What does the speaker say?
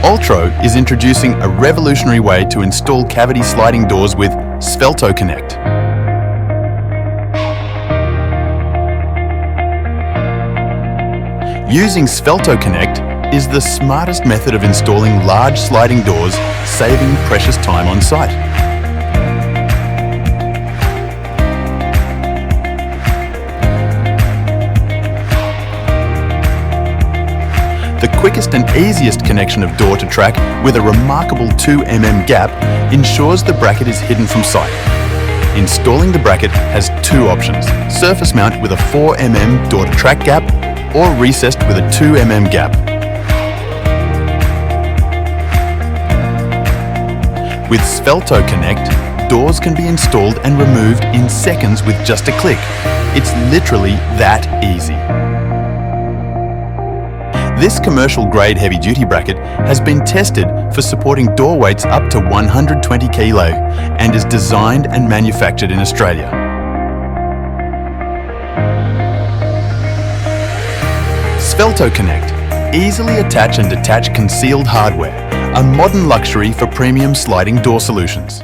Altro is introducing a revolutionary way to install cavity sliding doors with SveltoConnect. Using SveltoConnect is the smartest method of installing large sliding doors, saving precious time on site. The quickest and easiest connection of door to track with a remarkable 2 mm gap ensures the bracket is hidden from sight. Installing the bracket has two options: surface mount with a 4 mm door to track gap or recessed with a 2 mm gap. With SveltoConnect, doors can be installed and removed in seconds with just a click. It's literally that easy. This commercial-grade heavy-duty bracket has been tested for supporting door weights up to 120 kilo and is designed and manufactured in Australia. SveltoConnect. Easily attach and detach concealed hardware, a modern luxury for premium sliding door solutions.